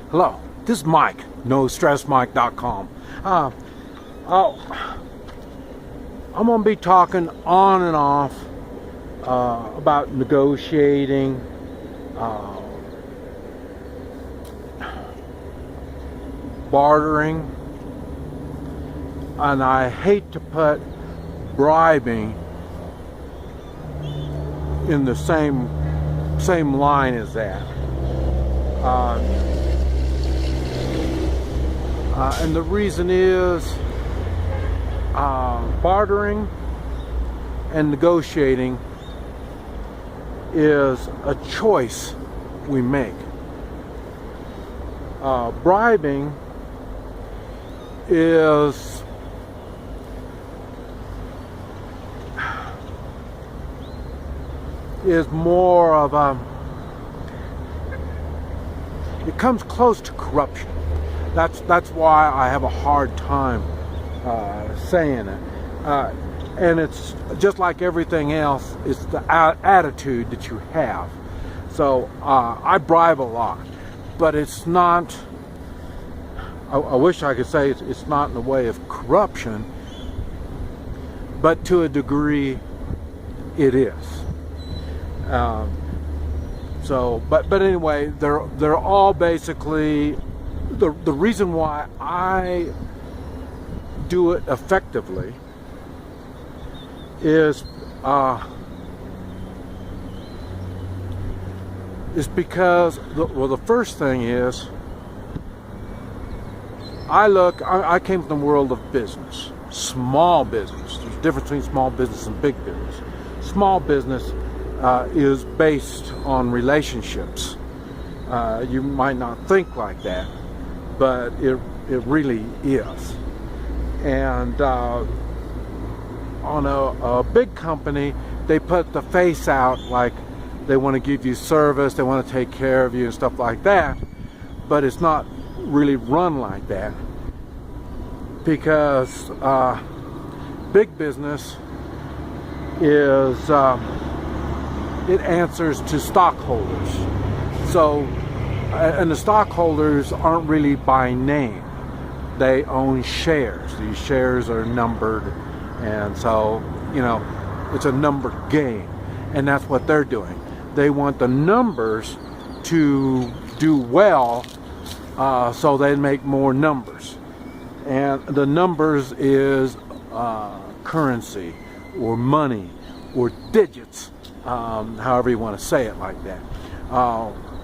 Hello, this is Mike, NoStressMike.com. I'm going to be talking on and off about negotiating, bartering, and I hate to put bribing in the same line as that. And the reason is bartering and negotiating is a choice we make. Bribing is more of a, it comes close to corruption. That's why I have a hard time saying it. And it's just like everything else, it's the attitude that you have. So I bribe a lot, but it's not, I wish I could say it's not in the way of corruption, but to a degree it is. But anyway, they're all basically, the reason why I do it effectively is because the first thing is I came from the world of business, small business. There's a difference between small business and big business. Small business is based on relationships. You might not think like that, but it really is. And on a big company, they put the face out like they want to give you service, they want to take care of you and stuff like that, but it's not really run like that, because big business is it answers to stockholders. So, and the stockholders aren't really by name. They own shares. These shares are numbered, and so, you know, it's a number game. And that's what they're doing. They want the numbers to do well, so they make more numbers. And the numbers is currency or money or digits, however you want to say it like that.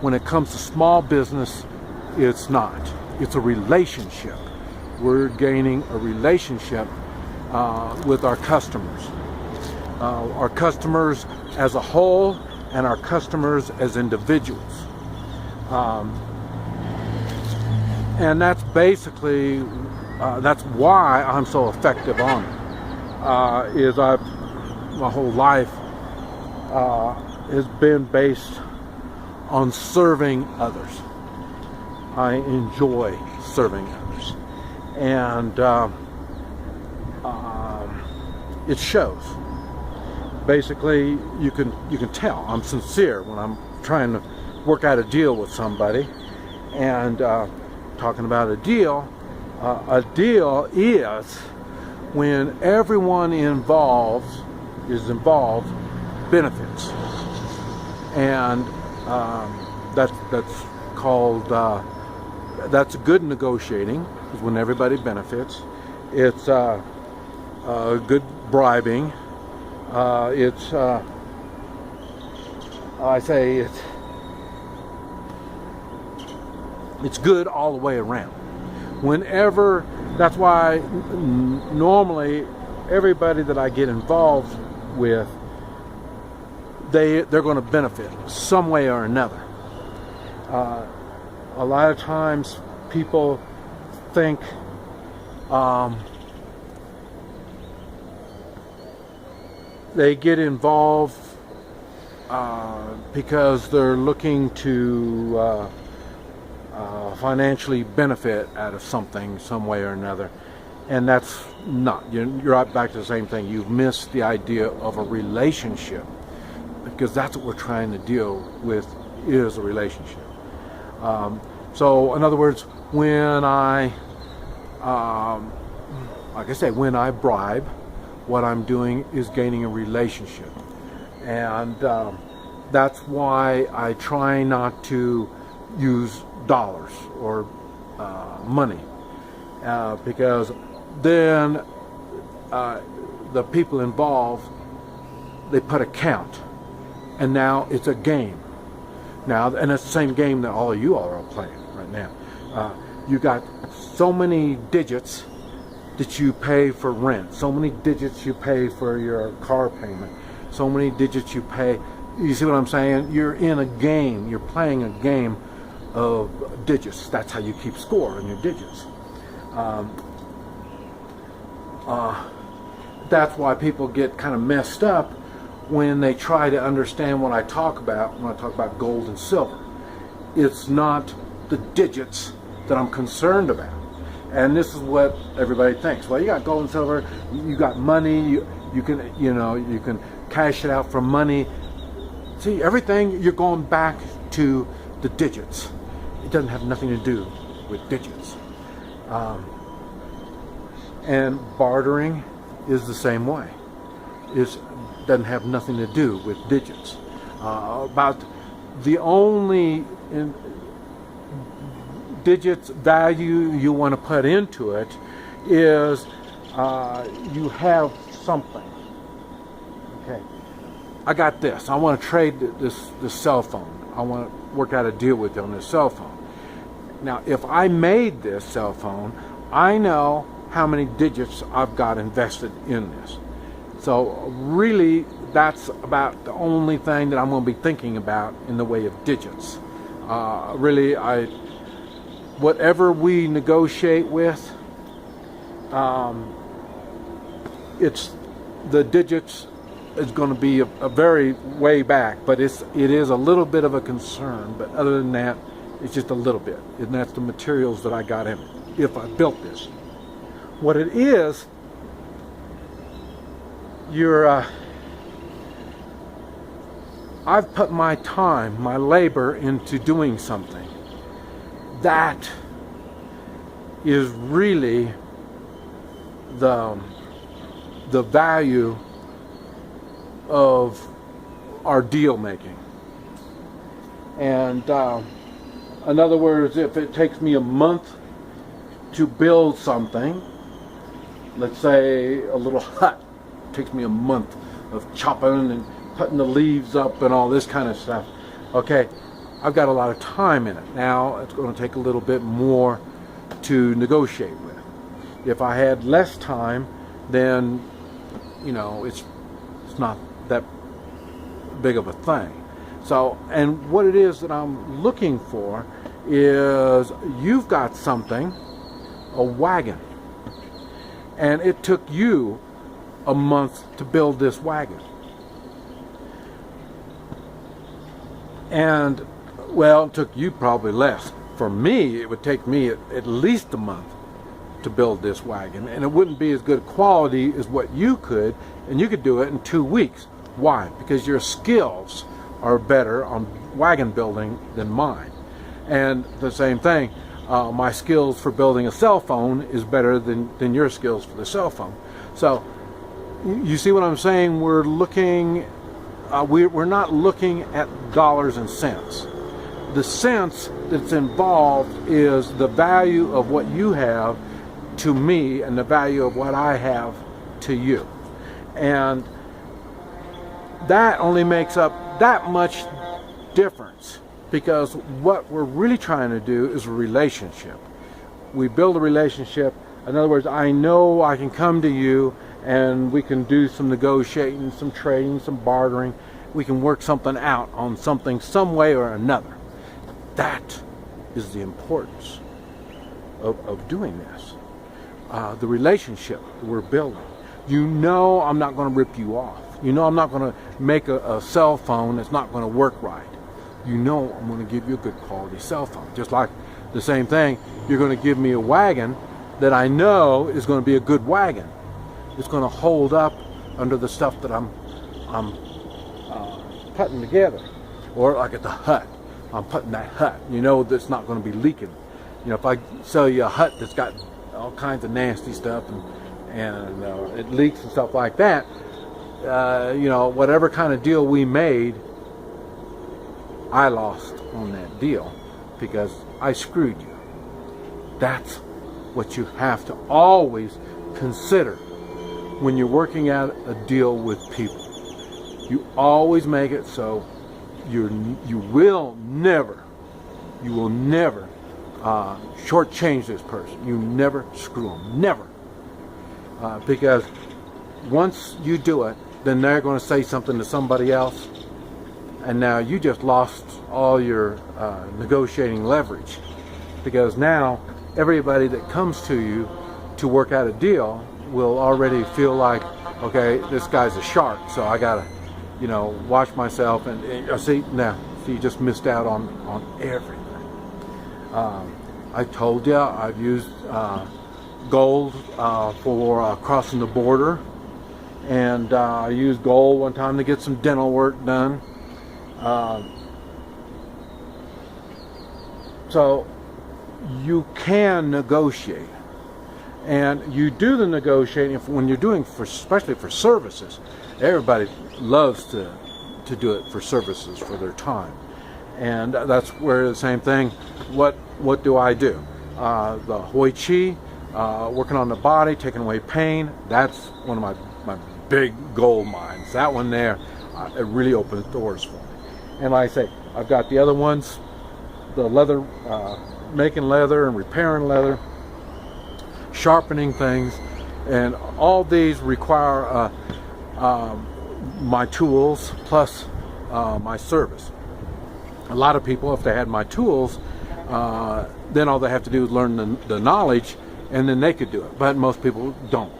When it comes to small business, it's not. It's a relationship. We're gaining a relationship with our customers. Our customers as a whole and our customers as individuals. And that's basically, that's why I'm so effective on it. My whole life has been based on serving others. I enjoy serving others, and it shows. Basically, you can tell I'm sincere when I'm trying to work out a deal with somebody. And talking about a deal is when everyone involved benefits, and that's called that's good negotiating, is when everybody benefits. It's good bribing. It's good all the way around. Whenever, that's why normally everybody that I get involved with, they're going to benefit some way or another. A lot of times people think they get involved because they're looking to financially benefit out of something, some way or another, and that's not. You're right back to the same thing. You've missed the idea of a relationship, because that's what we're trying to deal with, is a relationship. So in other words, when like I say, when I bribe, what I'm doing is gaining a relationship. And that's why I try not to use dollars or money, because then the people involved, they put a count, and now it's a game. Now, and it's the same game that all of you all are playing right now. You got so many digits that you pay for rent, so many digits you pay for your car payment, so many digits you pay. You see what I'm saying? You're in a game. You're playing a game of digits. That's how you keep score on your digits. That's why people get kind of messed up when they try to understand what I talk about when I talk about gold and silver. It's not the digits that I'm concerned about. And this is what everybody thinks. Well, you got gold and silver, you got money, you can cash it out for money. See, everything, you're going back to the digits. It doesn't have nothing to do with digits. And bartering is the same way. It doesn't have nothing to do with digits. About the only digits value you want to put into it is you have something. Okay, I got this. I want to trade this cell phone. I want to work out a deal with you on this cell phone. Now, if I made this cell phone, I know how many digits I've got invested in this. So really, that's about the only thing that I'm going to be thinking about in the way of digits. Really, whatever we negotiate with, it's the digits is going to be a very way back, but it is a little bit of a concern. But other than that, it's just a little bit, and that's the materials that I got in it. If I built this, what it is, I've put my time, my labor into doing something. That is really the value of our deal making. And in other words, if it takes me a month to build something, let's say a little hut, it takes me a month of chopping and putting the leaves up and all this kind of stuff. Okay, I've got a lot of time in it. Now it's going to take a little bit more to negotiate with. If I had less time, then it's not that big of a thing. So, and what it is that I'm looking for is, you've got something, a wagon, and it took you a month to build this wagon. And well, it took you probably less. For me, it would take me at least a month to build this wagon, and it wouldn't be as good quality as what you could, and you could do it in 2 weeks. Why? Because your skills are better on wagon building than mine. And the same thing, my skills for building a cell phone is better than your skills for the cell phone. So you see what I'm saying? We're looking, we're not looking at dollars and cents. The cents that's involved is the value of what you have to me and the value of what I have to you. And that only makes up that much difference, because what we're really trying to do is a relationship. We build a relationship. In other words, I know I can come to you and we can do some negotiating, some trading, some bartering. We can work something out on something some way or another. That is the importance of doing this. The relationship we're building. I'm not going to rip you off. I'm not going to make a cell phone that's not going to work right. I'm going to give you a good quality cell phone. Just like the same thing, you're going to give me a wagon that I know is going to be a good wagon. It's going to hold up under the stuff that I'm putting together. Or like at the hut. I'm putting that hut. You know that's not going to be leaking. You know, if I sell you a hut that's got all kinds of nasty stuff and it leaks and stuff like that, you know, whatever kind of deal we made, I lost on that deal because I screwed you. That's what you have to always consider when you're working out a deal with people. You always make it so you will never shortchange this person. You never screw them, never, because once you do it, then they're going to say something to somebody else, and now you just lost all your negotiating leverage, because now everybody that comes to you to work out a deal will already feel like, okay, this guy's a shark, so I gotta, you know, watch myself. And see, you just missed out on everything. I told you I've used gold for crossing the border, and I used gold one time to get some dental work done. So you can negotiate, and you do the negotiating when you're doing especially for services. Everybody loves to do it for services, for their time, and that's where the same thing. What do I do? The Hoi Chi, working on the body, taking away pain. That's one of my big gold mines. That one there, it really opens doors for me. And like I say, I've got the other ones, the leather, making leather and repairing leather, sharpening things, and all these require my tools plus my service. A lot of people, if they had my tools, then all they have to do is learn the knowledge, and then they could do it. But most people don't.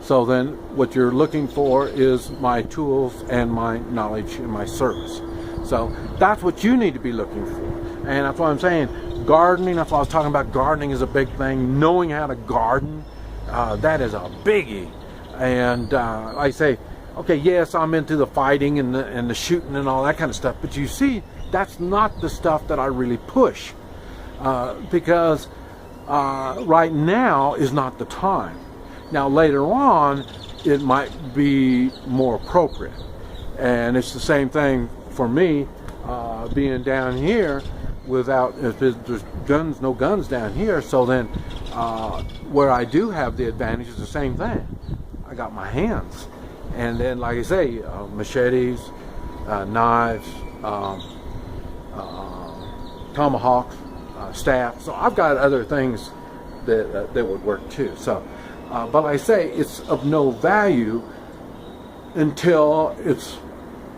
So then what you're looking for is my tools and my knowledge and my service. So that's what you need to be looking for. And that's what I'm saying. Gardening, that's what I was talking about. Gardening is a big thing. Knowing how to garden, that is a biggie. And I say, okay, yes, I'm into the fighting and the shooting and all that kind of stuff. But you see, that's not the stuff that I really push. Because right now is not the time. Now later on, it might be more appropriate. And it's the same thing for me, being down here without, if there's no guns down here, so then where I do have the advantage is the same thing. I got my hands. And then, like I say, machetes, knives, tomahawks, staff. So I've got other things that would work too. So, but like I say, it's of no value until it's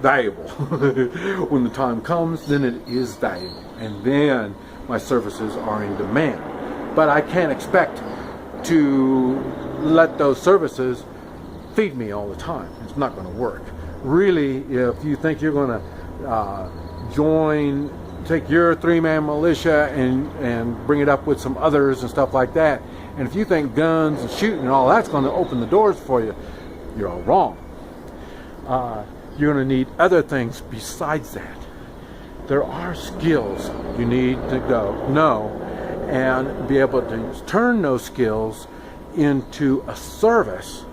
valuable. When the time comes, then it is valuable, and then my services are in demand. But I can't expect to let those services feed me all the time. It's not going to work. Really, if you think you're going to take your three-man militia and bring it up with some others and stuff like that, and if you think guns and shooting and all that's going to open the doors for you, you're all wrong. You're going to need other things besides that. There are skills you need to know and be able to turn those skills into a service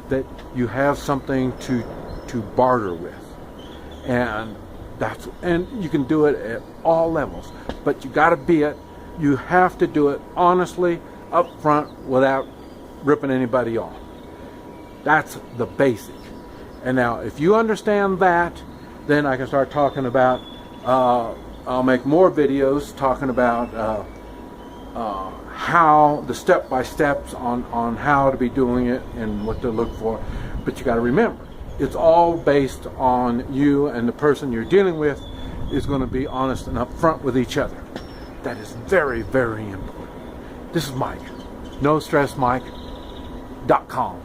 that you have something to barter with. And you can do it at all levels, but you got to be it. You have to do it honestly, up front, without ripping anybody off. That's the basic. And now, if you understand that, then I can start talking about, I'll make more videos talking about how the step-by-steps on how to be doing it and what to look for. But you got to remember, it's all based on you and the person you're dealing with is going to be honest and upfront with each other. That is very, very important. This is Mike, NoStressMike.com.